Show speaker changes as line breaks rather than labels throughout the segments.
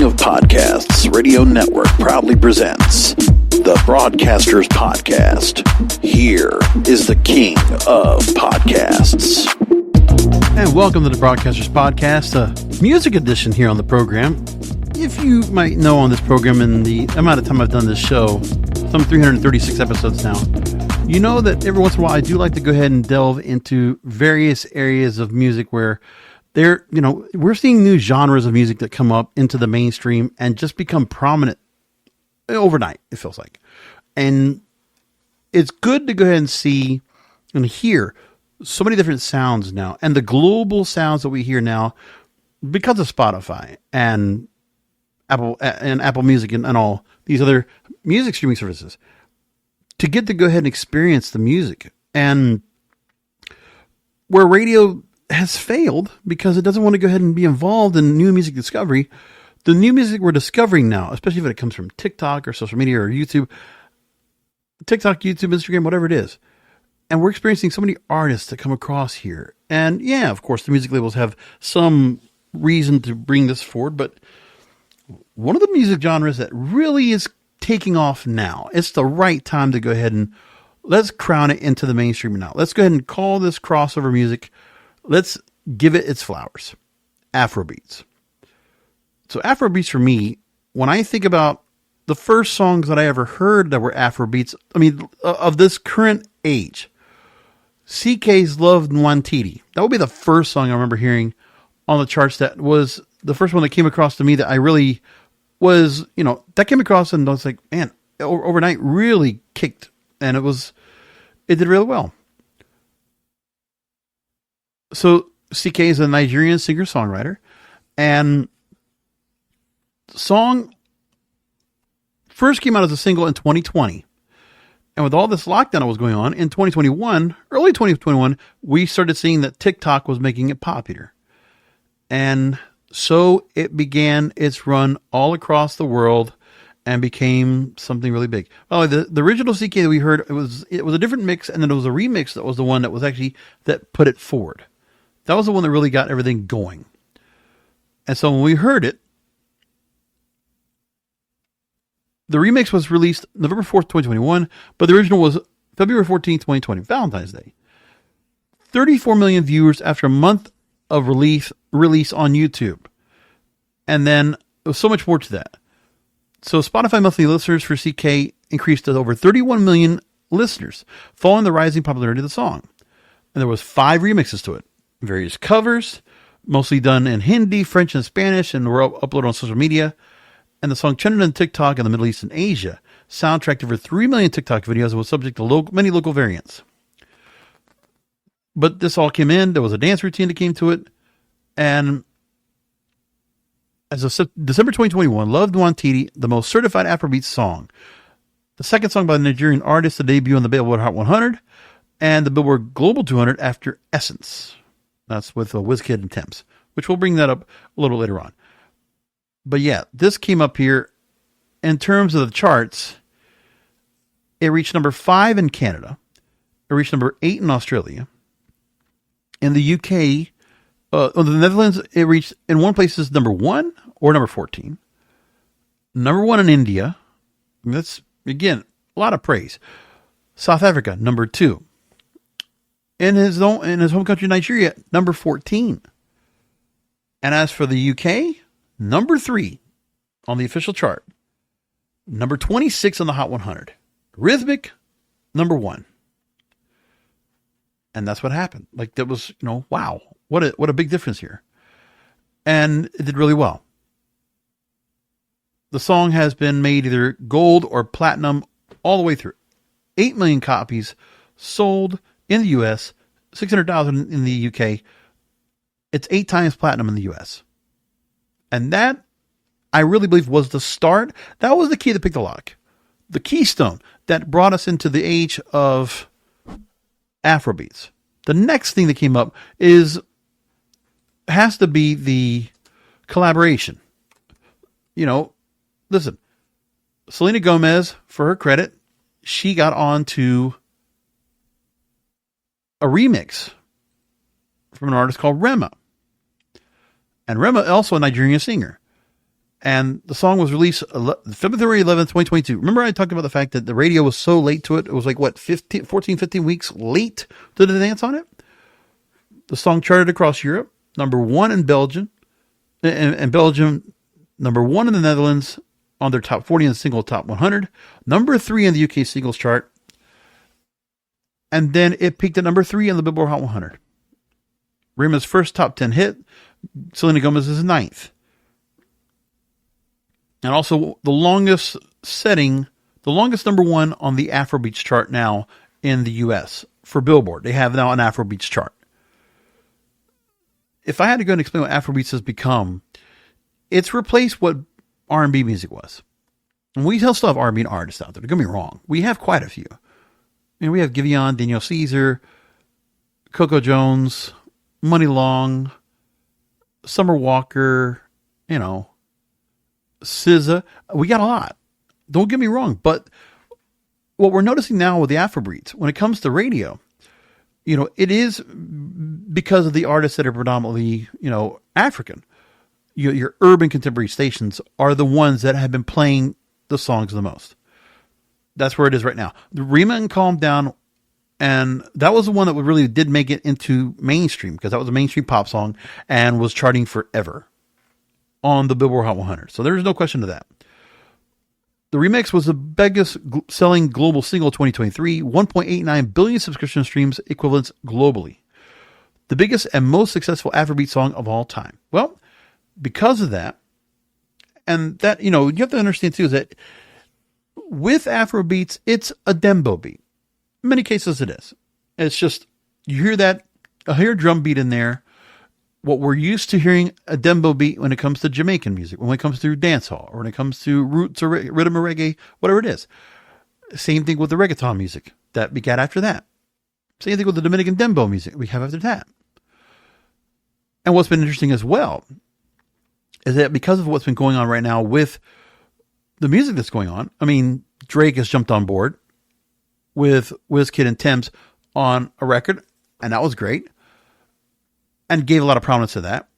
King of Podcasts Radio Network proudly presents the Broadcasters Podcast. Here is the King of Podcasts.
And welcome to the Broadcasters Podcast, a music edition here on the program. If you might know on this program, in the amount of time I've done this show, some 336 episodes now, you know that every once in a while I do like to go ahead and delve into various areas of music where we're seeing new genres of music that come up into the mainstream and just become prominent overnight, it feels like. And it's good to go ahead and see and hear so many different sounds now, and the global sounds that we hear now because of Spotify and Apple Music and all these other music streaming services, to get to go ahead and experience the music. And where radio has failed because it doesn't want to go ahead and be involved in new music discovery, the new music we're discovering now, especially if it comes from TikTok or social media or YouTube, TikTok, YouTube, Instagram, whatever it is. And we're experiencing so many artists that come across here. And yeah, of course, the music labels have some reason to bring this forward, but one of the music genres that really is taking off now, it's the right time to go ahead and let's crown it into the mainstream now. Let's go ahead and call this crossover music. Let's give it its flowers. Afrobeats. So Afrobeats for me, when I think about the first songs that I ever heard that were Afrobeats, of this current age, Ckkay's Love Nwantiti. That would be the first song I remember hearing on the charts. That was the first one that came across to me that I really was, that came across and I was like, man, overnight really kicked. And it did really well. So Ckay is a Nigerian singer-songwriter, and the song first came out as a single in 2020. And with all this lockdown that was going on in 2021, early 2021, we started seeing that TikTok was making it popular. And so it began its run all across the world and became something really big. Well, the original Ckay that we heard, it was a different mix, and then there was a remix that was the one that was actually that put it forward. That was the one that really got everything going. And so when we heard it, the remix was released November 4th, 2021, but the original was February 14th, 2020, Valentine's Day. 34 million viewers after a month of release on YouTube. And then there was so much more to that. So Spotify monthly listeners for Ckay increased to over 31 million listeners, following the rising popularity of the song. And there was 5 remixes to it. Various covers, mostly done in Hindi, French, and Spanish, and were uploaded on social media. And the song trended on TikTok in the Middle East and Asia, soundtracked over 3 million TikTok videos, and was subject to many local variants. But this all came in. There was a dance routine that came to it. And as of December 2021, Love Nwantiti, the most certified Afrobeats song. The second song by the Nigerian artist to debut on the Billboard Hot 100 and the Billboard Global 200 after Essence. That's with Wizkid and Tems, which we'll bring that up a little later on. But yeah, this came up here in terms of the charts. It reached number 5 in Canada. It reached number 8 in Australia. In the UK, the Netherlands, it reached in one place is number 1 or number 14. Number 1 in India. That's, again, a lot of praise. South Africa, number 2. In his home country, Nigeria, number 14. And as for the UK, number 3 on the official chart. Number 26 on the Hot 100. Rhythmic, number 1. And that's what happened. Like, that was, wow, what a big difference here. And it did really well. The song has been made either gold or platinum all the way through. 8 million copies sold in the U.S., 600,000 in the U.K. It's 8 times platinum in the U.S. And that, I really believe, was the start. That was the key to pick the lock. The keystone that brought us into the age of Afrobeats. The next thing that came up has to be the collaboration. Listen, Selena Gomez, for her credit, she got on to a remix from an artist called Rema. And Rema, also a Nigerian singer. And the song was released February 11th, 2022. Remember I talked about the fact that the radio was so late to it? It was like, 15 weeks late to the dance on it? The song charted across Europe, number 1 in Belgium, and Belgium, number 1 in the Netherlands on their top 40 and single top 100, number 3 in the UK singles chart, and then it peaked at number 3 in the Billboard Hot 100. Rema's first top 10 hit, Selena Gomez's 9th. And also the longest number 1 on the Afrobeats chart now in the US for Billboard. They have now an Afrobeats chart. If I had to go and explain what Afrobeats has become, it's replaced what R&B music was. And we still have R&B artists out there. Don't get me wrong. We have quite a few. We have Giveon, Daniel Caesar, Coco Jones, Money Long, Summer Walker, SZA. We got a lot. Don't get me wrong. But what we're noticing now with the Afrobeats, when it comes to radio, it is because of the artists that are predominantly, African. Your urban contemporary stations are the ones that have been playing the songs the most. That's where it is right now. The Rema and Calm Down, and that was the one that really did make it into mainstream, because that was a mainstream pop song and was charting forever on the Billboard Hot 100. So there's no question to that. The remix was the biggest selling global single of 2023, 1.89 billion subscription streams equivalents globally. The biggest and most successful Afrobeat song of all time. Well, because of that, and that, you have to understand too, is that with Afrobeats, it's a dembo beat. In many cases it is. It's just, you hear that, I hear a drum beat in there. What we're used to hearing a dembo beat when it comes to Jamaican music, when it comes to dancehall, or when it comes to roots or rhythm or reggae, whatever it is. Same thing with the reggaeton music that we got after that. Same thing with the Dominican dembo music we have after that. And what's been interesting as well is that because of what's been going on right now with the music that's going on, Drake has jumped on board with Wizkid and Tems on a record, and that was great. And gave a lot of prominence to that.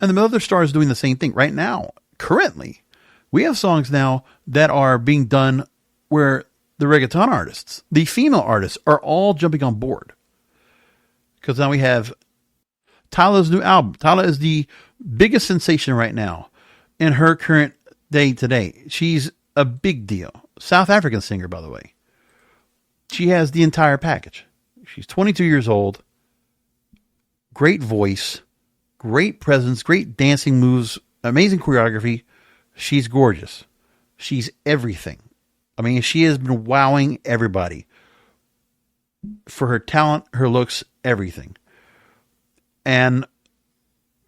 And the other stars doing the same thing right now. Currently, we have songs now that are being done where the reggaeton artists, the female artists, are all jumping on board. Because now we have Tyla's new album. Tyla is the biggest sensation right now in her current day today. She's a big deal. South African singer, by the way. She has the entire package. She's 22 years old. Great voice, great presence, great dancing moves, amazing choreography. She's gorgeous. She's everything. She has been wowing everybody for her talent, her looks, everything. And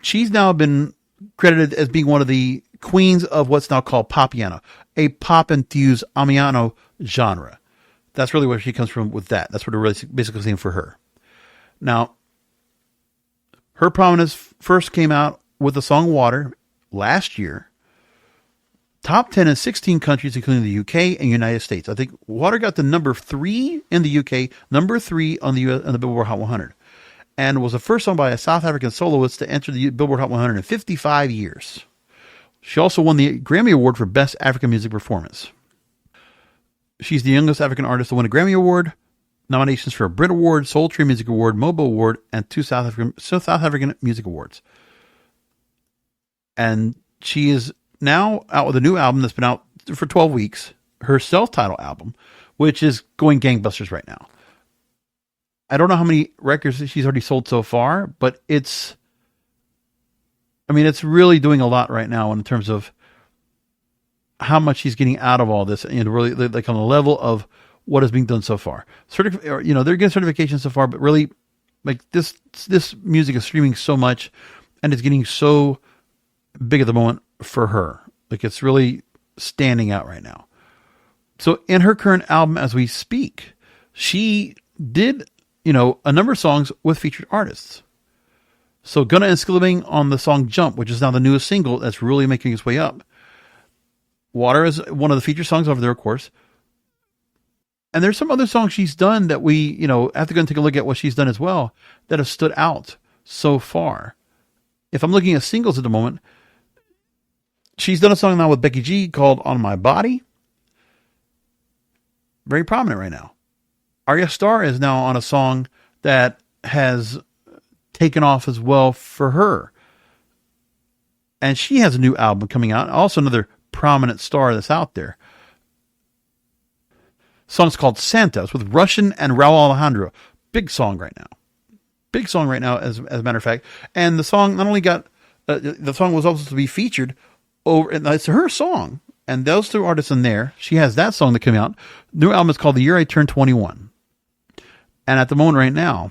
she's now been credited as being one of the queens of what's now called Popiano, a pop-infused Amiano genre. That's really where she comes from with that. That's what we're really basically saying for her. Now, her prominence first came out with the song Water last year. Top 10 in 16 countries, including the UK and United States. I think Water got to number 3 in the UK, number 3 on the US, on the Billboard Hot 100. And was the first song by a South African soloist to enter the Billboard Hot 100 in 55 years. She also won the Grammy Award for Best African Music Performance. She's the youngest African artist to win a Grammy Award. Nominations for a Brit Award, Soul Tree Music Award, Mobo Award, and 2 South African Music Awards. And she is now out with a new album that's been out for 12 weeks, her self-titled album, which is going gangbusters right now. I don't know how many records she's already sold so far, but it's really doing a lot right now in terms of how much she's getting out of all this, and really like on the level of what is being done so far. They're getting certification so far, but really, like this music is streaming so much, and it's getting so big at the moment for her. Like it's really standing out right now. So in her current album, as we speak, she did, a number of songs with featured artists. So Gunna and Skillibeng on the song Jump, which is now the newest single that's really making its way up. Water is one of the featured songs over there, of course. And there's some other songs she's done that we, have to go and take a look at what she's done as well that have stood out so far. If I'm looking at singles at the moment, She's done a song now with Becky G called On My Body. Very prominent right now. Ayra Starr is now on a song that has taken off as well for her. And she has a new album coming out. Also another prominent star that's out there. The song's called Santa. It's with Russian and Raul Alejandro. Big song right now. Big song right now, as a matter of fact. And the song not only got... the song was also to be featured over... And it's her song. And those two artists in there, she has that song that came out. New album is called The Year I Turned 21. And at the moment right now,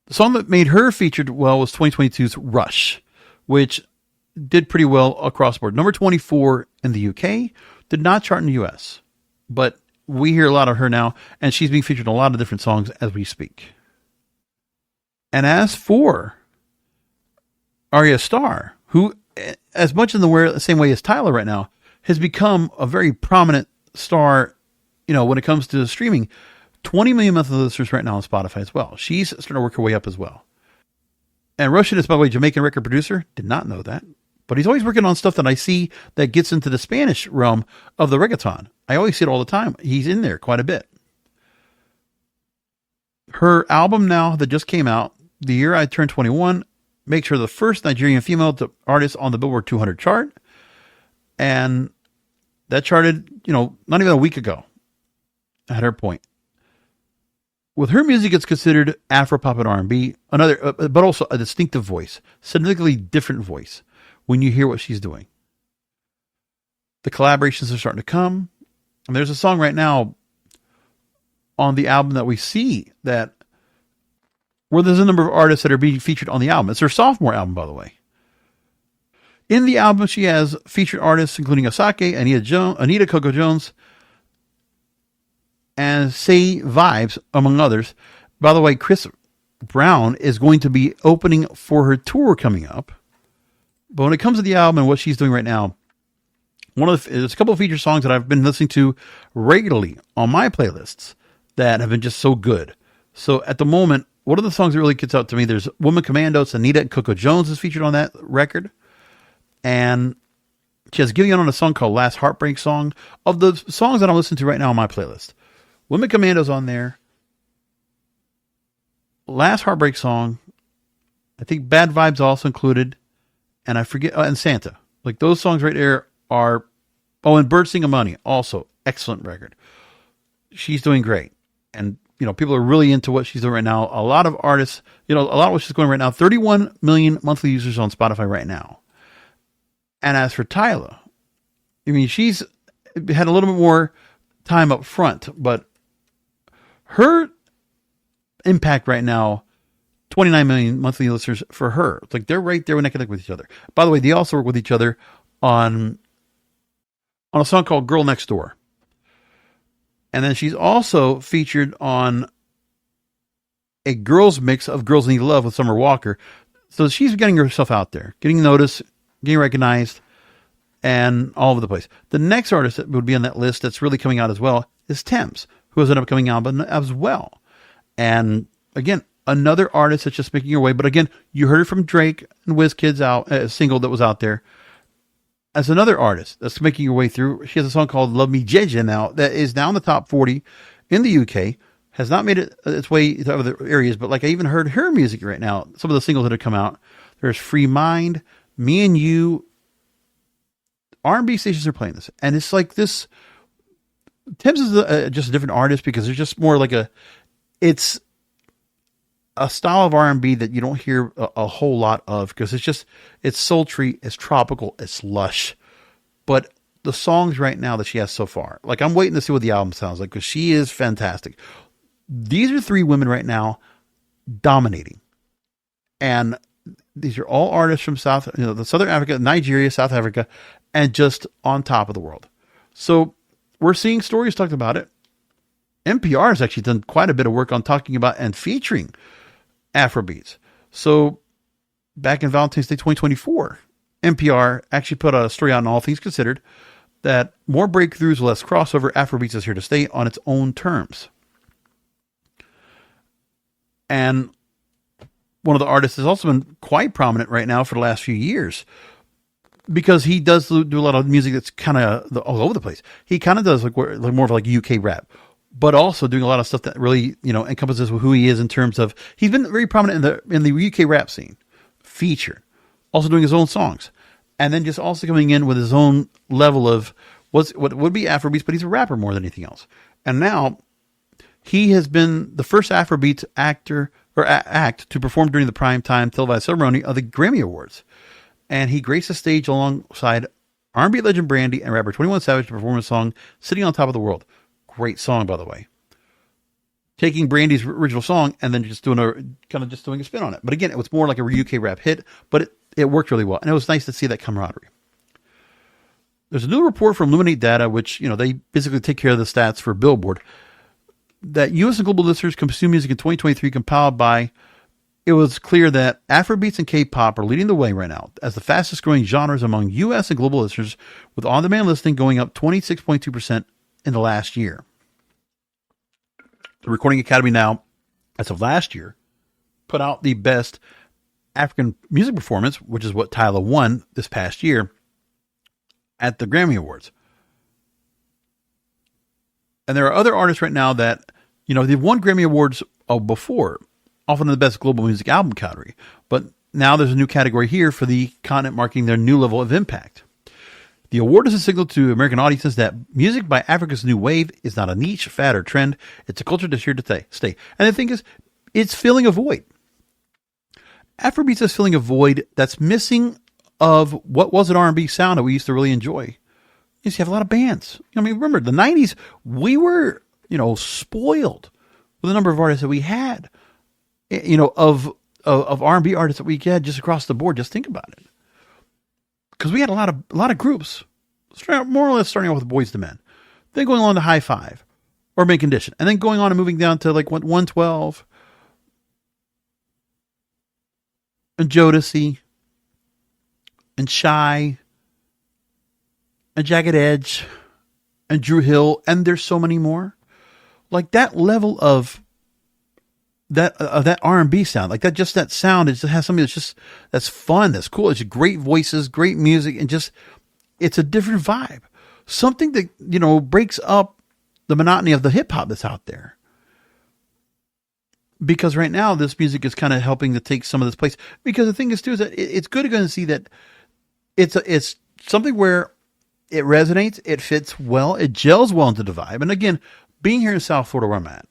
the song that made her featured well was 2022's Rush, which did pretty well across the board. Number 24 in the UK, did not chart in the US. But we hear a lot of her now, and she's being featured in a lot of different songs as we speak. And as for Ayra Starr, who, as much in the same way as Tyla right now, has become a very prominent star, when it comes to streaming. 20 million monthly listeners right now on Spotify as well. She's starting to work her way up as well. And Russian is, by the way, Jamaican record producer. Did not know that. But he's always working on stuff that I see that gets into the Spanish realm of the reggaeton. I always see it all the time. He's in there quite a bit. Her album now that just came out, The Year I Turned 21, makes her the first Nigerian female artist on the Billboard 200 chart. And that charted, not even a week ago at her point. With her music, it's considered Afropop and R&B, but also a distinctive voice, significantly different voice when you hear what she's doing. The collaborations are starting to come. And there's a song right now on the album that we see where there's a number of artists that are being featured on the album. It's her sophomore album, by the way. In the album, she has featured artists including Ckay, Anita Coco Jones, and Say Vibes, among others. By the way, Chris Brown is going to be opening for her tour coming up. But when it comes to the album and what she's doing right now, there's a couple of feature songs that I've been listening to regularly on my playlists that have been just so good. So at the moment, one of the songs that really gets out to me, there's Woman Commandos, Anita and Coco Jones is featured on that record. And she has Gideon on a song called Last Heartbreak Song. Of the songs that I'm listening to right now on my playlist, Women Commandos on there, Last Heartbreak Song, I think Bad Vibes also included, and I forget, and Santa. Like those songs right there are, and Bird Singing Money, also excellent record. She's doing great. And, people are really into what she's doing right now. A lot of artists, a lot of what she's going right now, 31 million monthly users on Spotify right now. And as for Tyla, she's had a little bit more time up front, but her impact right now, 29 million monthly listeners for her. It's like they're right there when they connect with each other. By the way, they also work with each other on a song called Girl Next Door. And then she's also featured on a girls mix of Girls Need Love with Summer Walker. So she's getting herself out there, getting noticed, getting recognized, and all over the place. The next artist that would be on that list that's really coming out as well is Tems, who has an upcoming album as well. And again, another artist that's just making her way. But again, you heard it from Drake and WizKid's a single that was out there. As another artist that's making her way through, she has a song called Love Me Jeje now that is now in the top 40 in the UK. Has not made its way to other areas, but like I even heard her music right now. Some of the singles that have come out. There's Free Mind, Me and You. R&B stations are playing this. And it's like this. Tems is just a different artist because there's just more like it's a style of R&B that you don't hear a whole lot of because it's sultry, it's tropical, it's lush. But the songs right now that she has so far, like I'm waiting to see what the album sounds like because she is fantastic. These are three women right now dominating. And these are all artists from the Southern Africa, Nigeria, South Africa, and just on top of the world. So we're seeing stories talked about it. NPR has actually done quite a bit of work on talking about and featuring Afrobeats. So back in Valentine's Day 2024, NPR actually put a story out on All Things Considered that more breakthroughs, less crossover, Afrobeats is here to stay on its own terms. And one of the artists has also been quite prominent right now for the last few years. because he does do a lot of music that's kind of all over the place. He kind of does like more of like UK rap, but also doing a lot of stuff that really, encompasses who he is in terms of, he's been very prominent in the UK rap scene, featured, also doing his own songs, and then just also coming in with his own level of what would be Afrobeats, but he's a rapper more than anything else. And now he has been the first Afrobeats actor or act to perform during the primetime televised ceremony of the Grammy Awards. And he graced the stage alongside R&B legend Brandy and rapper 21 Savage to perform a song, Sitting on Top of the World. Great song, by the way. Taking Brandy's original song and then just doing a spin on it. But again, it was more like a UK rap hit, but it worked really well. And it was nice to see that camaraderie. There's a new report from Illuminate Data, which, they basically take care of the stats for Billboard, that U.S. and global listeners consume music in 2023 compiled by, it was clear that Afrobeats and K-pop are leading the way right now as the fastest growing genres among U.S. and global listeners, with on-demand listening going up 26.2% in the last year. The Recording Academy now, as of last year, put out the best African music performance, which is what Tyla won this past year at the Grammy Awards. And there are other artists right now that, they've won Grammy Awards before, often in the best global music album category. But now there's a new category here for the continent marking their new level of impact. The award is a signal to American audiences that music by Africa's new wave is not a niche, fad, or trend. It's a culture that's here to stay. And the thing is, it's filling a void. Afrobeats is filling a void that's missing of what was an R&B sound that we used to really enjoy. You have a lot of bands. Remember, the 90s, we were, spoiled with the number of artists that we had, of R&B artists that we had just across the board. Just think about it. Because we had a lot of groups, more or less starting off with Boyz II Men, then going on to High Five or Mint Condition, and then going on and moving down to like 112 and Jodeci and Shy and Jagged Edge and Drew Hill, and there's so many more. Like that level of that R&B sound, like that, just that sound, it just has something that's fun, that's cool. It's great voices, great music, and it's a different vibe. Something that, breaks up the monotony of the hip hop that's out there. Because right now this music is kind of helping to take some of this place. Because the thing is too, is that it's good to go and see that it's something where it resonates, it fits well, it gels well into the vibe. And again, being here in South Florida where I'm at,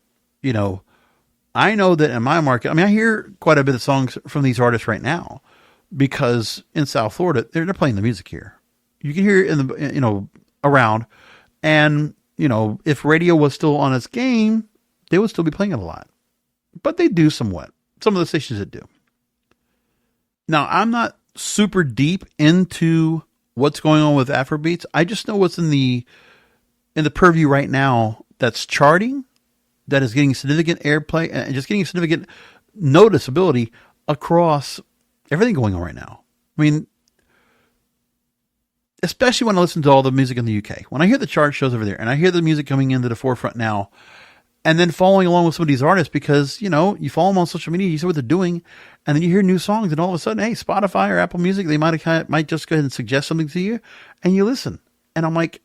I know that in my market, I hear quite a bit of songs from these artists right now because in South Florida, they're playing the music here. You can hear it in the, around. And, if radio was still on its game, they would still be playing it a lot. But they do somewhat. Some of the stations that do. Now, I'm not super deep into what's going on with Afrobeats. I just know what's in the purview right now that's charting, that is getting significant airplay and just getting significant noticeability across everything going on right now. Especially when I listen to all the music in the UK. When I hear the chart shows over there and I hear the music coming into the forefront now, and then following along with some of these artists because, you follow them on social media, you see what they're doing, and then you hear new songs, and all of a sudden, hey, Spotify or Apple Music, they might just go ahead and suggest something to you, and you listen. And I'm like,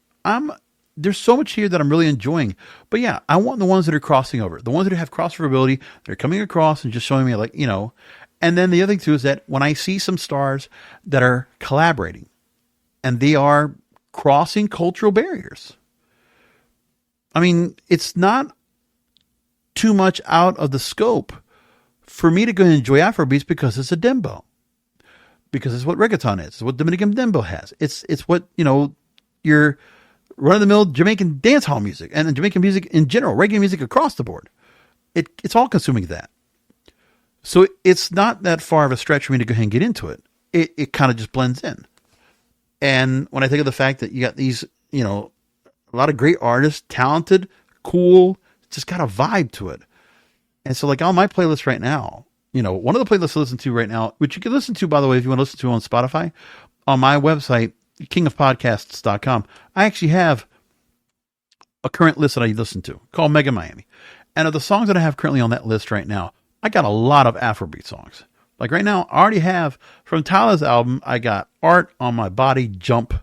there's so much here that I'm really enjoying. But yeah, I want the ones that are crossing over, the ones that have crossoverability, they're coming across and just showing me and then the other thing too is that when I see some stars that are collaborating and they are crossing cultural barriers, it's not too much out of the scope for me to go and enjoy Afrobeats because it's a dembo. Because it's what reggaeton is. It's what Dominican dembo has. It's what, your run-of-the-mill Jamaican dancehall music and Jamaican music in general, reggae music across the board. It's all consuming that. So it's not that far of a stretch for me to go ahead and get into it. It kind of just blends in. And when I think of the fact that you got these, a lot of great artists, talented, cool, just got a vibe to it. And so on my playlist right now, one of the playlists I listen to right now, which you can listen to, by the way, if you want to listen to on Spotify, on my website, kingofpodcasts.com, I actually have a current list that I listen to called Mega Miami. And of the songs that I have currently on that list right now, I got a lot of Afrobeat songs. Like right now, I already have from Tyla's album, I got Art on My Body, Jump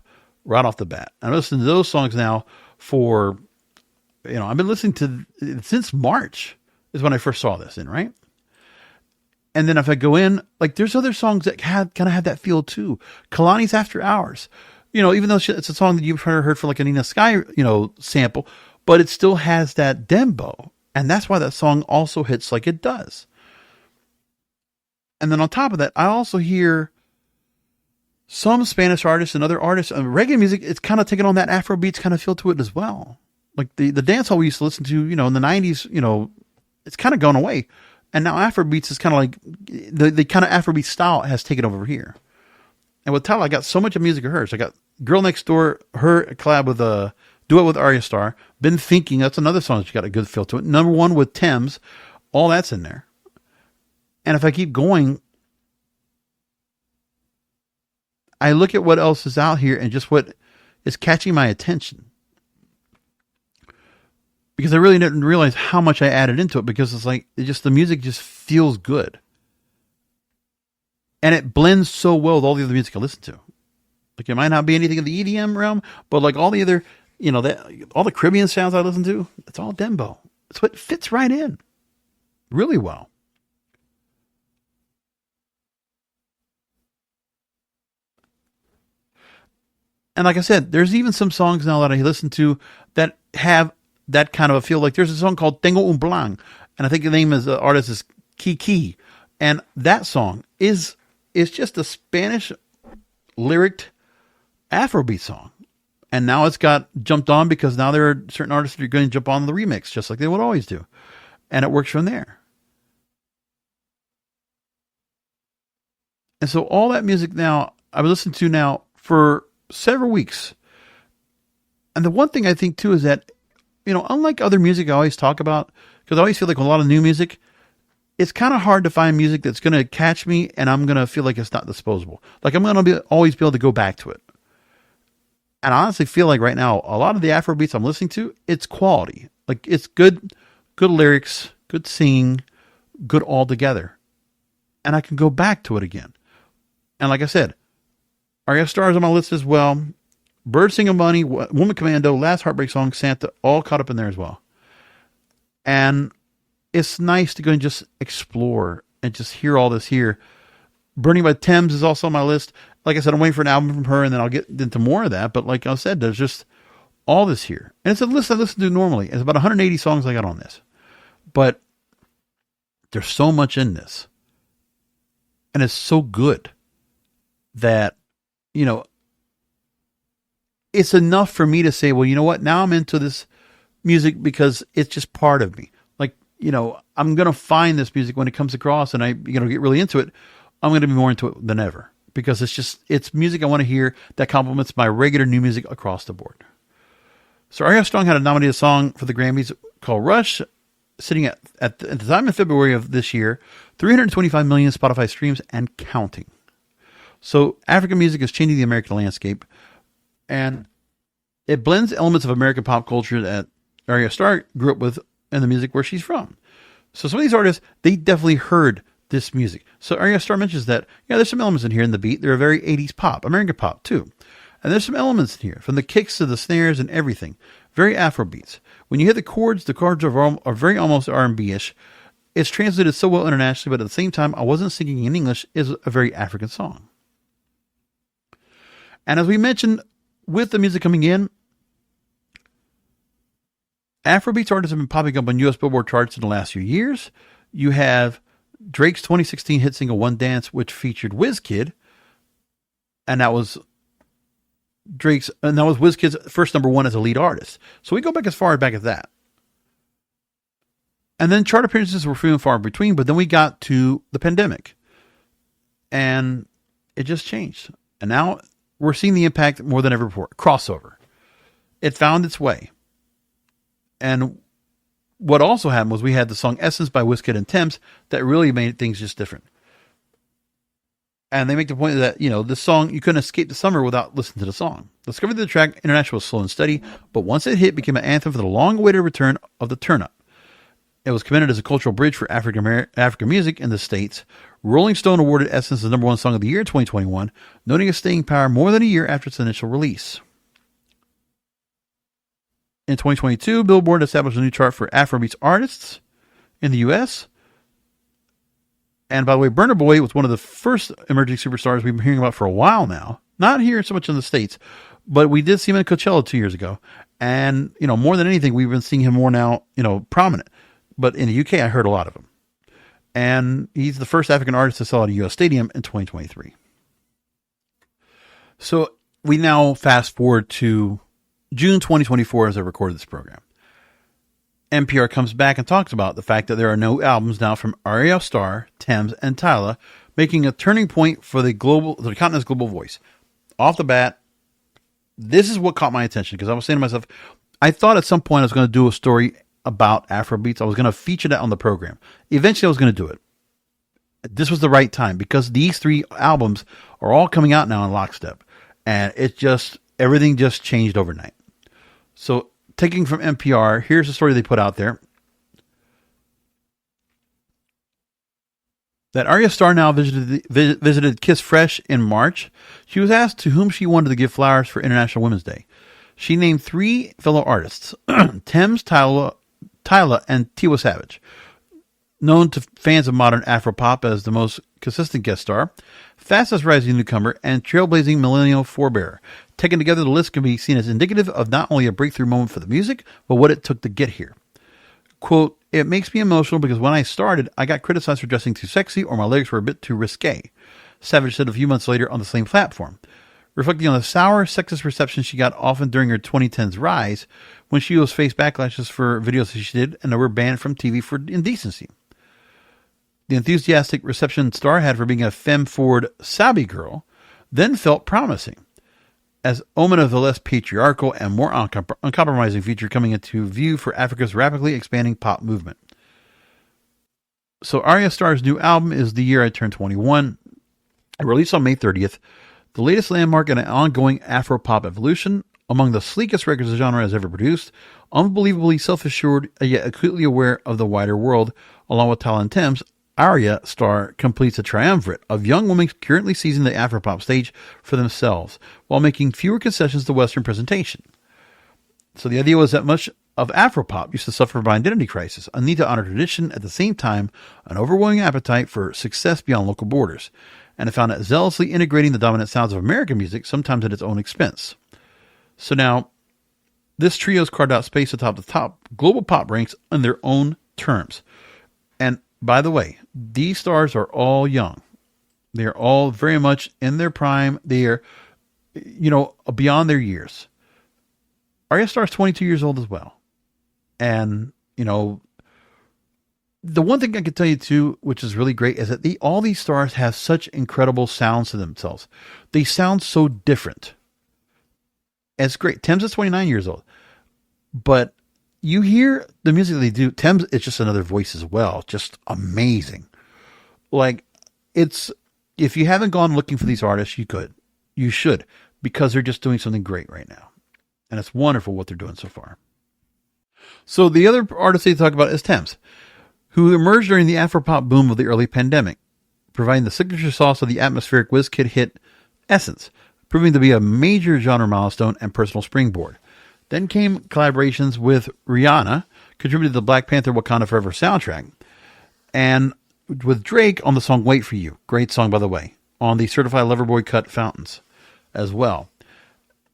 right off the bat. I'm listening to those songs now for, I've been listening to since March is when I first saw this in, right? And then if I go in, like there's other songs that kind of have that feel too. Kalani's After Hours, even though it's a song that you've heard for like a Nina Sky, sample, but it still has that dembo. And that's why that song also hits like it does. And then on top of that, I also hear some Spanish artists and other artists, reggae music, it's kind of taking on that Afrobeats kind of feel to it as well. Like the dancehall we used to listen to, in the 90s, it's kind of gone away. And now Afrobeats is kind of like, the kind of Afrobeat style has taken over here. And with Tyla, I got so much of music of hers. I got Girl Next Door, her collab with duet with Ayra Starr. Been Thinking, that's another song that's got a good feel to it. Number One with Tems, all that's in there. And if I keep going, I look at what else is out here and just what is catching my attention. Because I really didn't realize how much I added into it, because it's like, the music just feels good. And it blends so well with all the other music I listen to. Like it might not be anything in the EDM realm, but like all the other, all the Caribbean sounds I listen to, it's all dembo. It's what fits right in really well. And like I said, there's even some songs now that I listen to that have that kind of a feel. Like there's a song called Tengo un Plan, and I think the name of the artist is Ckay. And that song is just a Spanish lyric Afrobeat song. And now it's got jumped on because now there are certain artists that are going to jump on the remix, just like they would always do. And it works from there. And so all that music now, I've listened to now for several weeks. And the one thing I think too is that, unlike other music I always talk about, because I always feel like with a lot of new music, it's kind of hard to find music that's going to catch me and I'm going to feel like it's not disposable. Like I'm going to always be able to go back to it. And I honestly feel like right now, a lot of the Afrobeats I'm listening to, it's quality. Like it's good lyrics, good singing, good all together. And I can go back to it again. And like I said, Ayra Starr is on my list as well. Bird Singing Money, Woman Commando, Last Heartbreak Song, Santa, all caught up in there as well. And it's nice to go and just explore and just hear all this here. Burning by Tems is also on my list. Like I said, I'm waiting for an album from her, and then I'll get into more of that. But like I said, there's just all this here. And it's a list I listen to normally. It's about 180 songs I got on this. But there's so much in this. And it's so good that, it's enough for me to say, well, you know what? Now I'm into this music because it's just part of me. Like, I'm going to find this music when it comes across and I, get really into it. I'm going to be more into it than ever because it's music I want to hear that complements my regular new music across the board. So Ayra Starr had a nominated song for the Grammys called Rush, sitting at the time in February of this year, 325 million Spotify streams and counting. So African music is changing the American landscape, and it blends elements of American pop culture that Ayra Starr grew up with and the music where she's from. So some of these artists, they definitely heard this music. So Ayra Starr mentions that, there's some elements in here in the beat. They're very 80s pop, American pop too. And there's some elements in here, from the kicks to the snares and everything. Very Afrobeats. When you hit the chords are very almost R&B-ish. It's translated so well internationally, but at the same time, I wasn't singing in English. It's a very African song. And as we mentioned, with the music coming in, Afrobeats artists have been popping up on U.S. Billboard charts in the last few years. You have Drake's 2016 hit single One Dance, which featured WizKid, and that was WizKid's first number one as a lead artist. So we go back as far back as that. And then chart appearances were few and far between, but then we got to the pandemic. And it just changed. And now we're seeing the impact more than ever before. Crossover. It found its way. And what also happened was we had the song Essence by WizKid and Tems that really made things just different. And they make the point that, this song, you couldn't escape the summer without listening to the song. Discovery of the track, International, was slow and steady, but once it hit, it became an anthem for the long-awaited return of the turn-up. It was commended as a cultural bridge for African music in the States. Rolling Stone awarded Essence the number one song of the year in 2021, noting its staying power more than a year after its initial release. In 2022, Billboard established a new chart for Afrobeats artists in the U.S. And by the way, Burna Boy was one of the first emerging superstars we've been hearing about for a while now. Not here so much in the States, but we did see him at Coachella 2 years ago. And, more than anything, we've been seeing him more now, prominent. But in the UK, I heard a lot of him. And he's the first African artist to sell at a U.S. stadium in 2023. So we now fast forward to June 2024 as I recorded this program. NPR comes back and talks about the fact that there are no albums now from Ayra Starr, Tems, and Tyla, making a turning point for the continent's global voice. Off the bat, this is what caught my attention, because I was saying to myself, I thought at some point I was going to do a story about Afrobeats. I was going to feature that on the program. Eventually I was going to do it. This was the right time, because these 3 albums are all coming out now in lockstep. And everything just changed overnight. So, taking from NPR, here's the story they put out there. That Ayra Starr now visited Kiss Fresh in March. She was asked to whom she wanted to give flowers for International Women's Day. She named 3 fellow artists, Tems, Tyla, and Tiwa Savage. Known to fans of modern Afropop as the most consistent guest star, fastest rising newcomer, and trailblazing millennial forebearer. Taken together, the list can be seen as indicative of not only a breakthrough moment for the music, but what it took to get here. Quote, "It makes me emotional because when I started, I got criticized for dressing too sexy or my lyrics were a bit too risque," Savage said a few months later on the same platform. Reflecting on the sour, sexist reception she got often during her 2010s rise, when she was faced backlashes for videos that she did and were banned from TV for indecency. The enthusiastic reception Starr had for being a femme-forward Sabi girl then felt promising, as omen of the less patriarchal and more uncompromising future coming into view for Africa's rapidly expanding pop movement. So Ayra Starr's new album is The Year I Turned 21. It released on May 30th, the latest landmark in an ongoing Afro-pop evolution, among the sleekest records the genre has ever produced, unbelievably self-assured, yet acutely aware of the wider world, along with Tyla and Tems. Ayra Starr completes a triumvirate of young women currently seizing the Afropop stage for themselves, while making fewer concessions to Western presentation. So the idea was that much of Afropop used to suffer by identity crisis, a need to honor tradition, at the same time an overwhelming appetite for success beyond local borders, and it found that zealously integrating the dominant sounds of American music, sometimes at its own expense. So now, this trio's carved out space atop the top global pop ranks on their own terms. And by the way, these stars are all young. They are all very much in their prime. They are, beyond their years. Ayra Starr's 22 years old as well. And, the one thing I can tell you too, which is really great, is that all these stars have such incredible sounds to themselves. They sound so different. And it's great. Tems is 29 years old. But you hear the music they do. Tems is just another voice as well. Just amazing. If you haven't gone looking for these artists, you should, because they're just doing something great right now. And it's wonderful what they're doing so far. So the other artist they talk about is Tems, who emerged during the Afropop boom of the early pandemic, providing the signature sauce of the atmospheric WizKid hit Essence, proving to be a major genre milestone and personal springboard. Then came collaborations with Rihanna, contributed to the Black Panther Wakanda Forever soundtrack, and with Drake on the song Wait For You, great song by the way, on the Certified Lover Boy cut Fountains as well.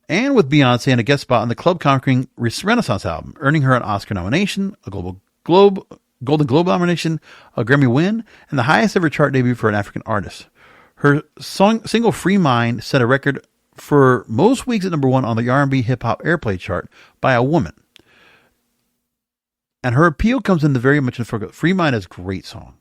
And with Beyonce in a guest spot on the club-conquering Renaissance album, earning her an Oscar nomination, a Golden Globe nomination, a Grammy win, and the highest ever chart debut for an African artist. Her single Free Mind set a record for most weeks at number 1 on the R&B hip-hop airplay chart by a woman. And her appeal comes in the very much in the forefront. Free Mind is a great song.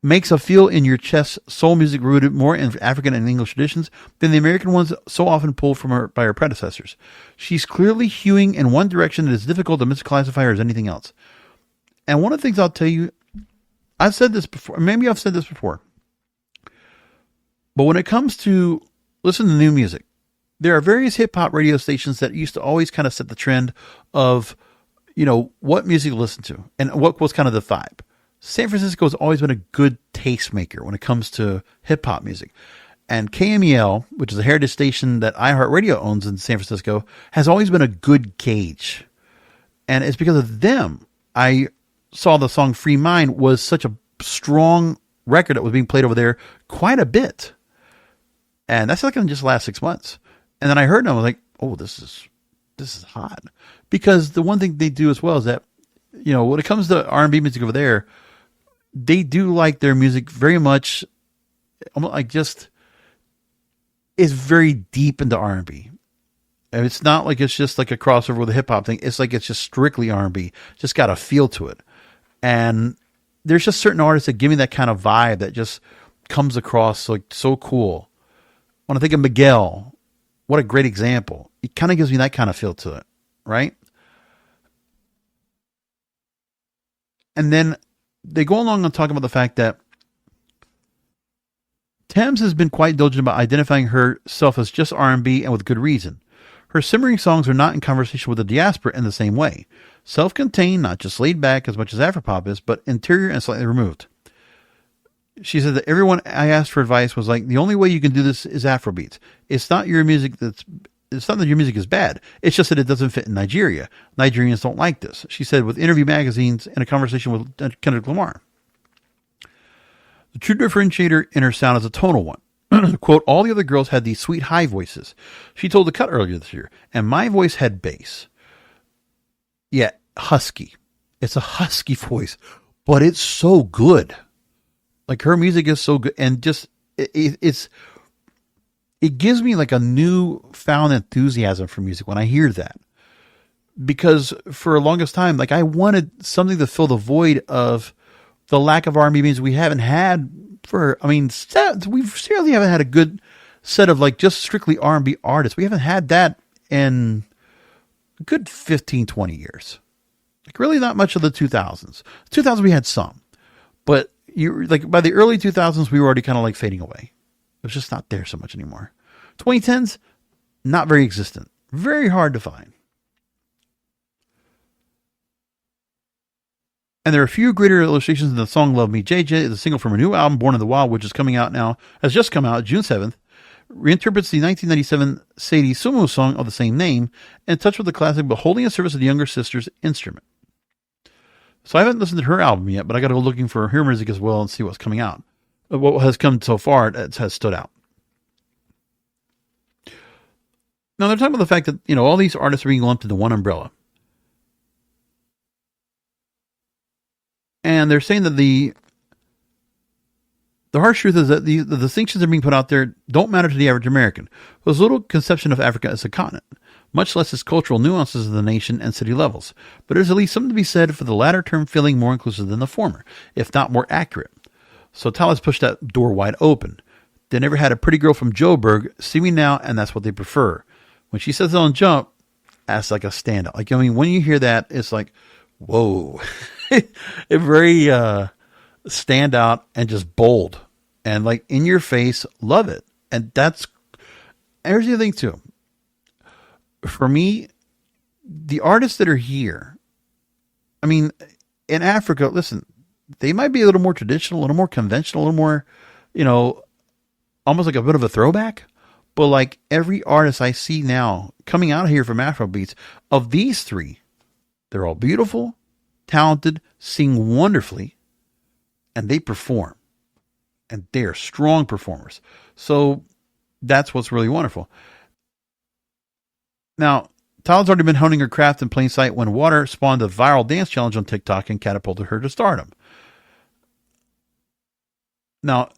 Makes a feel in your chest soul music rooted more in African and English traditions than the American ones so often pulled from her by her predecessors. She's clearly hewing in one direction that is difficult to misclassify her as anything else. And one of the things I'll tell you, I've said this before, maybe I've said this before, but when it comes to listen to new music, there are various hip hop radio stations that used to always kind of set the trend of, what music to listen to and what was kind of the vibe. San Francisco has always been a good tastemaker when it comes to hip hop music. And KMEL, which is a heritage station that iHeartRadio owns in San Francisco, has always been a good gauge. And it's because of them I saw the song Free Mind was such a strong record that was being played over there quite a bit. And that's like in just the last 6 months. And then I heard it and I was like, oh, this is hot. Because the one thing they do as well is that, when it comes to R&B music over there, they do like their music very much, like just, is very deep into R&B. And it's not like it's just like a crossover with a hip hop thing. It's like it's just strictly R&B. Just got a feel to it. And there's just certain artists that give me that kind of vibe that just comes across like so cool. When I think of Miguel, what a great example. It kind of gives me that kind of feel to it, right? And then they go along and talk about the fact that Tems has been quite diligent about identifying herself as just R&B and with good reason. Her simmering songs are not in conversation with the diaspora in the same way. Self-contained, not just laid back as much as Afropop is, but interior and slightly removed. She said that everyone I asked for advice was like, the only way you can do this is Afrobeats. It's not that your music is bad. It's just that it doesn't fit in Nigeria. Nigerians don't like this. She said with interview magazines and a conversation with Kendrick Lamar. The true differentiator in her sound is a tonal one. Quote, all the other girls had these sweet high voices. She told The Cut earlier this year. And my voice had bass. Yeah, husky. It's a husky voice. But it's so good. Like her music is so good. And just, it gives me like a newfound enthusiasm for music when I hear that. Because for the longest time, like I wanted something to fill the void of the lack of R&B music we haven't had we seriously haven't had a good set of like just strictly R&B artists. We haven't had that in a good 15, 20 years. Like really not much of the 2000s. 2000s we had some, but by the early 2000s we were already kind of like fading away. It was just not there so much anymore. 2010s, not very existent. Very hard to find. And there are a few greater illustrations in the song Love Me JJ, the single from her new album Born in the Wild, which is coming out now, has just come out June 7th, reinterprets the 1997 Sadie Sumo song of the same name, and touched with the classic but holding a service of the younger sister's instrument. So I haven't listened to her album yet, but I got to go looking for her music as well and see what's coming out. What has come so far has stood out. Now they're talking about the fact that, all these artists are being lumped into one umbrella. And they're saying that the harsh truth is that the distinctions that are being put out there don't matter to the average American, who has little conception of Africa as a continent, much less its cultural nuances of the nation and city levels. But there's at least something to be said for the latter term feeling more inclusive than the former, if not more accurate. So Tyla's pushed that door wide open. They never had a pretty girl from Joburg. See me now, and that's what they prefer. When she says it on Jump, that's like a standout. Like, when you hear that, it's like, whoa. It very stand out and just bold and like in your face. Love it. And here's the other thing too. For me, the artists that are here, in Africa, listen, they might be a little more traditional, a little more conventional, a little more, almost like a bit of a throwback. But like every artist I see now coming out of here from Afrobeats, of these three, they're all beautiful, talented, sing wonderfully, and they perform. And they are strong performers. So that's what's really wonderful. Now, Tyla's already been honing her craft in plain sight when Water spawned a viral dance challenge on TikTok and catapulted her to stardom. Now,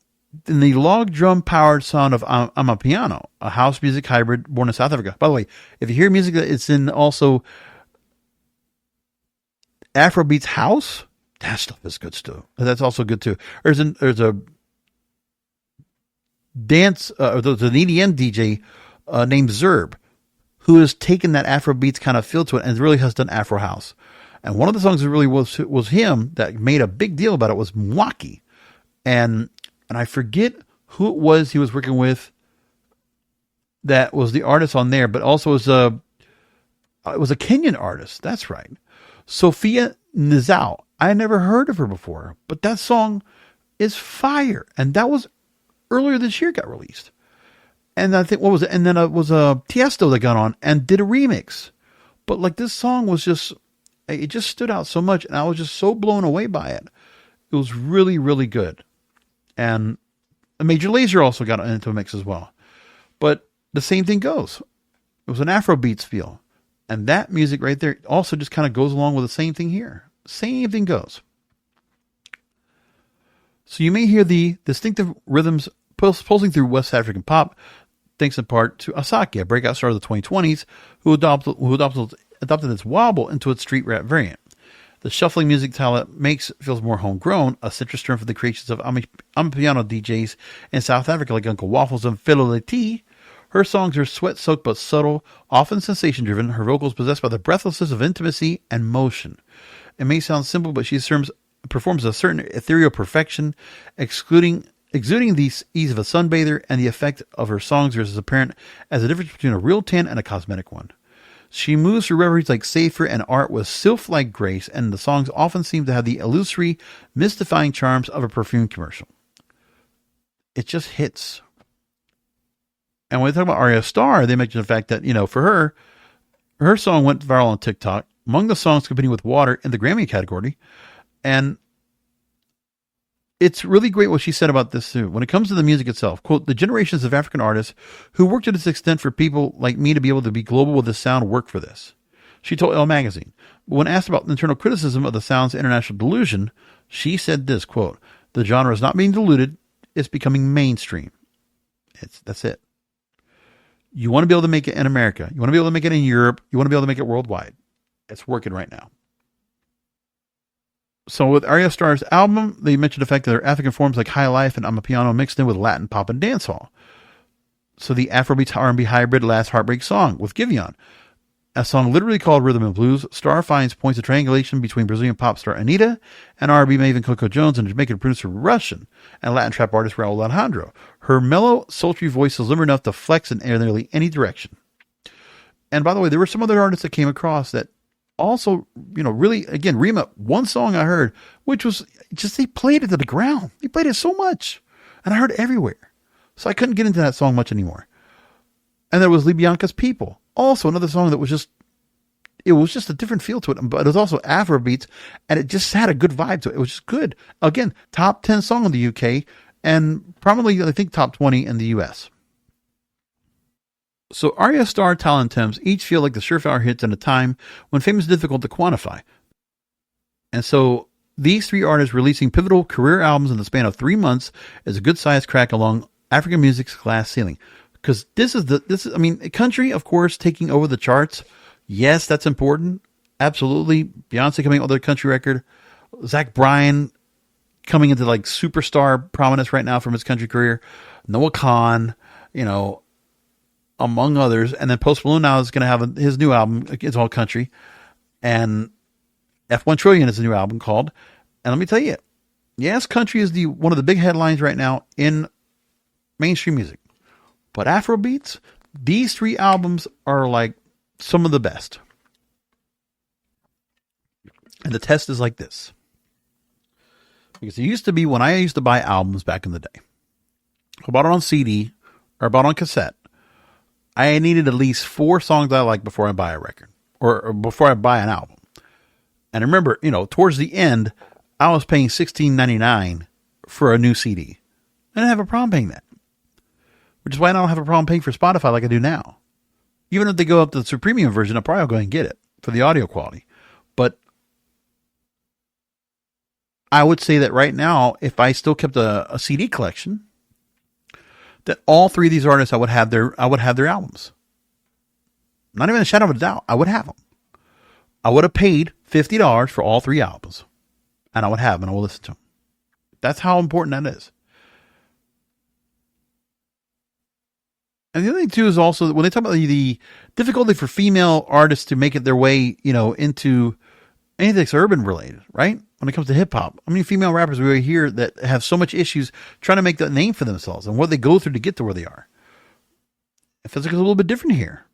in the log drum powered sound of Amapiano, a house music hybrid born in South Africa. By the way, if you hear music that it's in also Afrobeats house, that stuff is good too. That's also good too. There's a dance, there's an EDM DJ named Zerb, who has taken that Afrobeats kind of feel to it and really has done Afro house. And one of the songs that really was him that made a big deal about it was Mwaki. And I forget who it was he was working with that was the artist on there, but also it was a Kenyan artist. That's right. Sophia Nizal. I never heard of her before, but that song is fire. And that was earlier this year, got released. And I think, what was it? And then it was Tiesto that got on and did a remix. But like this song was just, it just stood out so much. And I was just so blown away by it. It was really, really good. And Major Lazer also got into a mix as well. But the same thing goes. It was an Afrobeats feel. And that music right there also just kind of goes along with the same thing here. Same thing goes. So you may hear the distinctive rhythms pulsing through West African pop, thanks in part to Asake, a breakout star of the 2020s, who adopted its wobble into its street rap variant. The shuffling music Tyla makes feels more homegrown, a citrus term for the creations of Amapiano DJs in South Africa like Uncle Waffles and Philoleti. Her songs are sweat-soaked but subtle, often sensation-driven. Her vocals possessed by the breathlessness of intimacy and motion. It may sound simple, but she performs a certain ethereal perfection, exuding the ease of a sunbather, and the effect of her songs is as apparent as the difference between a real tan and a cosmetic one. She moves through reveries like Safer and art with sylph-like grace, and the songs often seem to have the illusory, mystifying charms of a perfume commercial. It just hits. And when they talk about Ayra Starr, they mention the fact that, for her song went viral on TikTok, among the songs competing with Water in the Grammy category. And it's really great what she said about this too. When it comes to the music itself, quote, the generations of African artists who worked to this extent for people like me to be able to be global with the sound work for this. She told Elle magazine. But when asked about internal criticism of the sound's international delusion, she said this, quote, the genre is not being diluted. It's becoming mainstream. That's it. You want to be able to make it in America. You want to be able to make it in Europe. You want to be able to make it worldwide. It's working right now. So with Ayra Starr's album, they mentioned the fact that there are African forms like high life and Amapiano mixed in with Latin pop and dancehall. So the Afrobeats R&B hybrid Last Heartbreak Song with Giveon, a song literally called Rhythm and Blues. Starr finds points of triangulation between Brazilian pop star Anitta and R&B maven Coco Jones and Jamaican producer Russian and Latin trap artist Raul Alejandro. Her mellow, sultry voice is limber enough to flex in nearly any direction. And by the way, there were some other artists that came across that also, really, again, Rema, one song I heard, which was just, they played it to the ground. They played it so much. And I heard it everywhere. So I couldn't get into that song much anymore. And there was Libianca's People. Also another song that was just a different feel to it. But it was also Afrobeats. And it just had a good vibe to it. It was just good. Again, top 10 song in the UK. And probably, I think, top 20 in the US. So Ayra Starr, Tyla, and Tems each feel like the surefire hits at a time when fame is difficult to quantify. And so these three artists releasing pivotal career albums in the span of 3 months is a good sized crack along African music's glass ceiling. Because this is country, of course, taking over the charts. Yes, that's important. Absolutely. Beyonce coming out with a country record. Zach Bryan coming into like superstar prominence right now from his country career. Noah Khan, among others. And then Post Malone now is going to have his new album. It's all country. And F1 Trillion is a new album called. And let me tell you, yes, country is one of the big headlines right now in mainstream music. But Afrobeats, these three albums are like some of the best. And the test is like this. Because it used to be when I used to buy albums back in the day. I bought it on CD or I bought it on cassette. I needed at least 4 songs I like before I buy a record or before I buy an album. And I remember, towards the end, I was paying $16.99 for a new CD. I didn't have a problem paying that. Which is why I don't have a problem paying for Spotify like I do now. Even if they go up to the super premium version, I'll probably go and get it for the audio quality. But I would say that right now, if I still kept a CD collection, that all three of these artists, I would have their albums. Not even a shadow of a doubt. I would have them. I would have paid $50 for all 3 albums. And I would have them and I will listen to them. That's how important that is. And the other thing too is also that when they talk about the difficulty for female artists to make it their way, into anything that's urban related, right? When it comes to hip hop, female rappers we hear that have so much issues trying to make that name for themselves and what they go through to get to where they are. It feels like it's a little bit different here.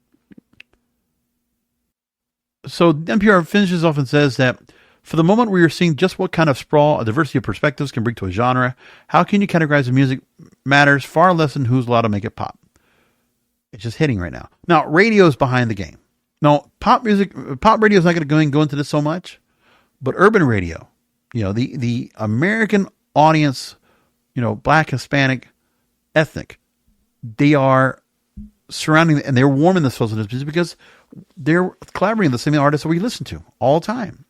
So NPR finishes off and says that for the moment we are seeing just what kind of sprawl a diversity of perspectives can bring to a genre. How can you categorize the music matters far less than who's allowed to make it pop. It's just hitting right now. Now, radio is behind the game. Now, pop radio is not going to go into this so much, but urban radio, the American audience, Black, Hispanic, ethnic, they are surrounding and they're warming themselves in this music because they're collaborating with the same artists that we listen to all the time.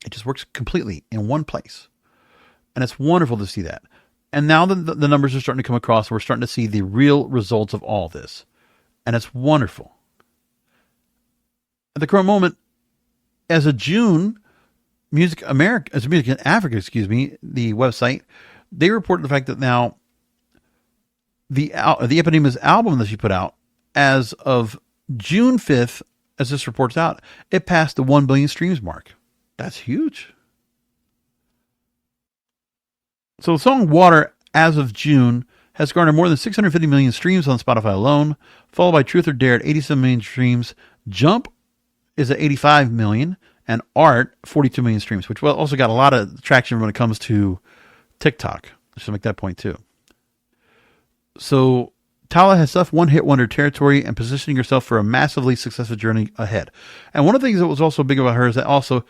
It just works completely in one place. And it's wonderful to see that. And now the numbers are starting to come across. We're starting to see the real results of all this. And it's wonderful. At the current moment, as of June, Music in Africa, the website, they reported the fact that now the Epidemia's album that she put out, as of June 5th, as this reports out, it passed the 1 billion streams mark. That's huge. So the song Water, as of June, has garnered more than 650 million streams on Spotify alone, followed by Truth or Dare at 87 million streams. Jump is at 85 million, and Art, 42 million streams, which also got a lot of traction when it comes to TikTok. I should make that point too. So Tyla has left one-hit wonder territory and positioning herself for a massively successful journey ahead. And one of the things that was also big about her is that also,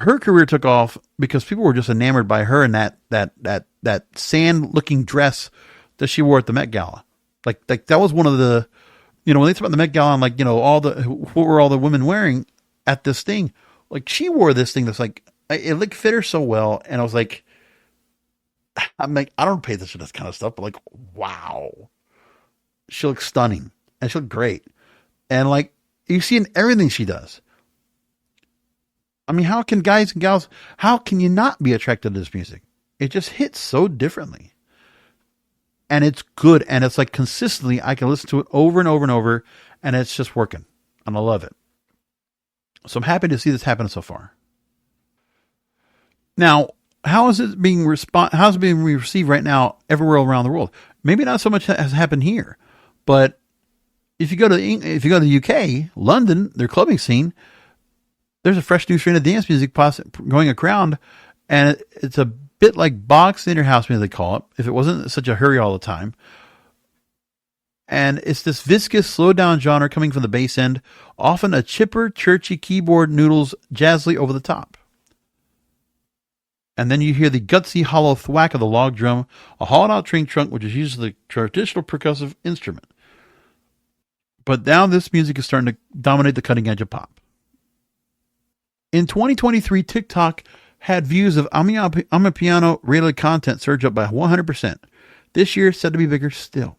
her career took off because people were just enamored by her and that sand-looking dress that she wore at the Met Gala. Like that was one of the, when they talk about the Met Gala and what were all the women wearing at this thing? Like she wore this thing that's like, it fit her so well. And I was like, I don't pay attention to this kind of stuff, but wow. She looks stunning and she looked great. And you see in everything she does. I mean, how can guys and gals, how can you not be attracted to this music? It just hits so differently. And it's good. And it's consistently, I can listen to it over and over and over, and it's just working. And I love it. So I'm happy to see this happen so far. Now, how is it being received right now everywhere around the world? Maybe not so much has happened here, but if you go to the UK, London, their clubbing scene, there's a fresh new strain of dance music going around, and it's a bit like box in your house, maybe they call it, if it wasn't such a hurry all the time. And it's this viscous, slowed down genre coming from the bass end, often a chipper, churchy keyboard noodles jazzily over the top. And then you hear the gutsy, hollow thwack of the log drum, a hollowed out string trunk, which is usually the traditional percussive instrument. But now this music is starting to dominate the cutting edge of pop. In 2023, TikTok had views of Amapiano related content surge up by 100%. This year, said to be bigger still.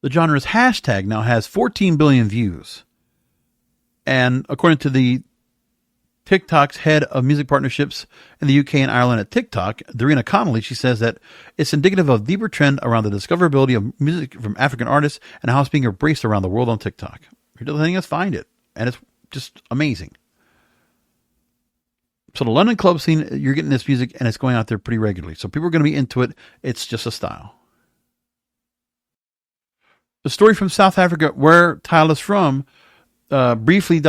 The genre's hashtag now has 14 billion views. And according to the TikTok's head of music partnerships in the UK and Ireland at TikTok, Darina Connolly, she says that it's indicative of a deeper trend around the discoverability of music from African artists and how it's being embraced around the world on TikTok. If you're letting us find it. And it's just amazing. So the London club scene, you're getting this music and it's going out there pretty regularly. So people are going to be into it. It's just a style. The story from South Africa, where Tyla's from, briefly.co.za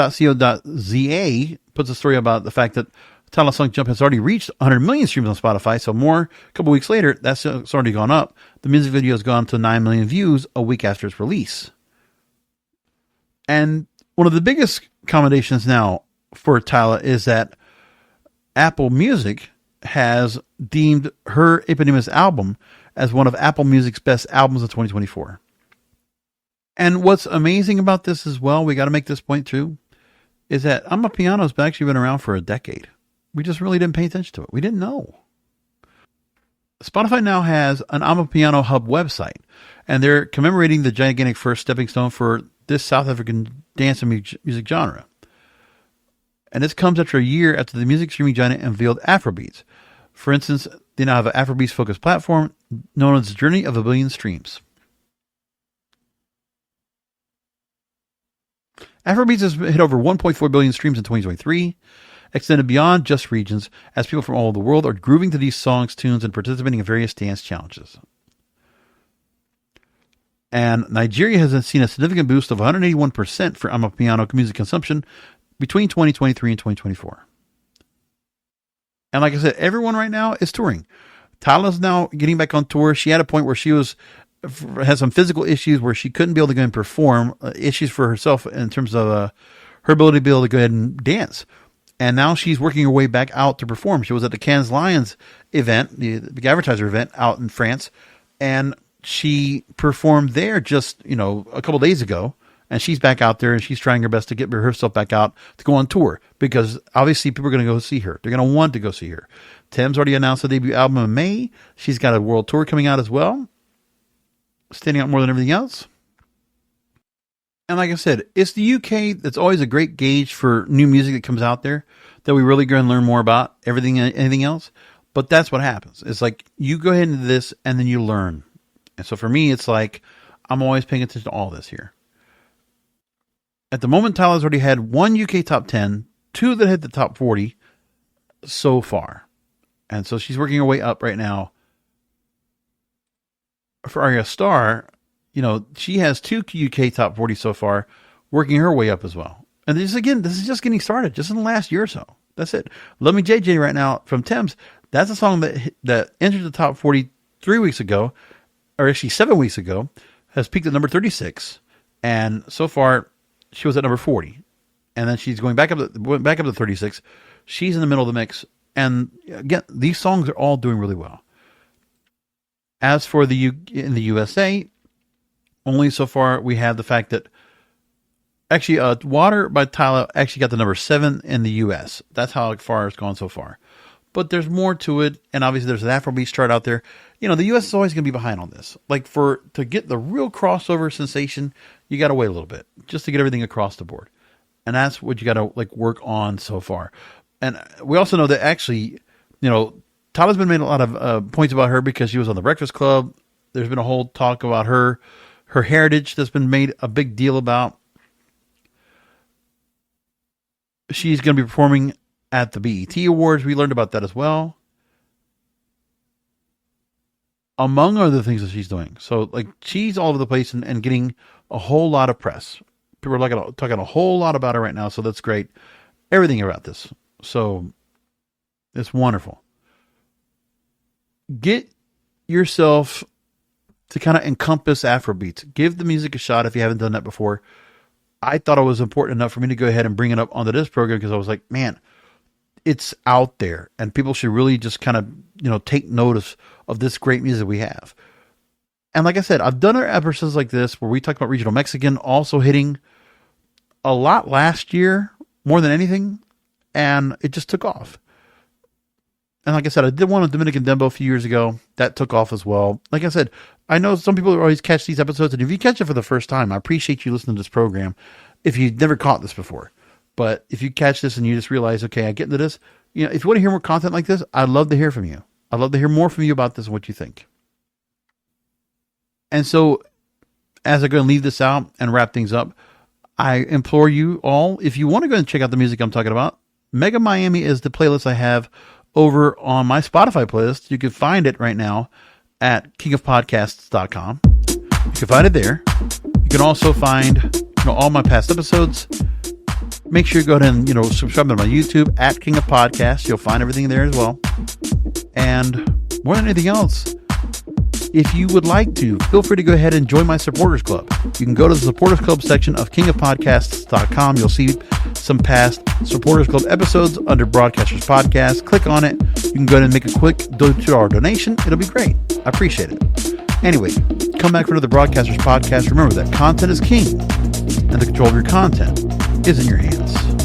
puts a story about the fact that Tyla's song Jump has already reached 100 million streams on Spotify. So a couple weeks later, it's already gone up. The music video has gone to 9 million views a week after its release. And one of the biggest accommodations now for Tyla is that Apple Music has deemed her Epidemia's album as one of Apple Music's best albums of 2024. And what's amazing about this as well, we got to make this point too, is that Amapiano's actually been around for a decade. We just really didn't pay attention to it. We didn't know. Spotify now has an Amapiano Hub website, and they're commemorating the gigantic first stepping stone for this South African dance and music genre. And this comes after a year after the music streaming giant unveiled Afrobeats. For instance, they now have an Afrobeats-focused platform known as the Journey of a Billion Streams. Afrobeats has hit over 1.4 billion streams in 2023, extended beyond just regions, as people from all over the world are grooving to these songs, tunes, and participating in various dance challenges. And Nigeria has seen a significant boost of 181% for Amapiano music consumption between 2023 and 2024. And like I said, everyone right now is touring. Tyla's now getting back on tour. She had a point where she had some physical issues where she couldn't be able to go and perform, issues for herself in terms of her ability to be able to go ahead and dance. And now she's working her way back out to perform. She was at the Cannes Lions event, the big advertiser event out in France, and she performed there just, a couple days ago. And she's back out there and she's trying her best to get herself back out to go on tour because obviously people are going to go see her. They're going to want to go see her. Tems already announced the debut album in May. She's got a world tour coming out as well, standing out more than everything else. And like I said, it's the UK that's always a great gauge for new music that comes out there that we really go and learn more about anything else. But that's what happens. It's like you go ahead into this and then you learn. And so for me, it's like I'm always paying attention to all this here. At the moment, Tyla's already had 1 UK top 10, 2 that hit the top 40 so far. And so she's working her way up right now. For Ayra Starr, she has 2 UK top 40 so far, working her way up as well. And this is just getting started, just in the last year or so. That's it. Love Me JJ right now from Tems. That's a song that entered the top 40 3 weeks ago, or actually 7 weeks ago, has peaked at number 36. And so far, she was at number 40, and then she's went back up to 36. She's in the middle of the mix, and again, these songs are all doing really well. As for in the USA, only so far we have the fact that actually, "Water" by Tyla actually got the number 7 in the US. That's how far it's gone so far. But there's more to it, and obviously there's an Afrobeats chart out there. The US is always going to be behind on this. Like to get the real crossover sensation, you got to wait a little bit just to get everything across the board, and that's what you got to work on so far. And we also know that actually, Tyla's been made a lot of points about her because she was on the Breakfast Club. There's been a whole talk about her heritage that's been made a big deal about. She's going to be performing at the BET Awards. We learned about that as well, among other things that she's doing. So she's all over the place and getting a whole lot of press. People are talking a whole lot about her right now. So that's great. Everything about this. So it's wonderful. Get yourself to kind of encompass Afrobeats. Give the music a shot if you haven't done that before. I thought it was important enough for me to go ahead and bring it up onto this program because I was like, man, it's out there and people should really just kind of, take notice of this great music we have. And like I said, I've done other episodes like this where we talk about regional Mexican also hitting a lot last year, more than anything. And it just took off. And like I said, I did one on Dominican Dembo a few years ago. That took off as well. Like I said, I know some people always catch these episodes. And if you catch it for the first time, I appreciate you listening to this program if you've never caught this before. But if you catch this and you just realize, okay, I get into this, if you want to hear more content like this, I'd love to hear from you. I'd love to hear more from you about this and what you think. And so as I go and leave this out and wrap things up, I implore you all, if you want to go and check out the music I'm talking about, Mega Miami is the playlist I have over on my Spotify playlist. You can find it right now at kingofpodcasts.com. You can find it there. You can also find all my past episodes. Make sure you go ahead and subscribe to my YouTube at King of Podcasts. You'll find everything there as well. And more than anything else, if you would like to, feel free to go ahead and join my supporters club. You can go to the supporters club section of kingofpodcasts.com. You'll see some past supporters club episodes under Broadcasters Podcast. Click on it. You can go ahead and make a quick $2 donation. It'll be great. I appreciate it. Anyway, come back for another Broadcasters Podcast. Remember that content is king, and the control of your content is in your hands.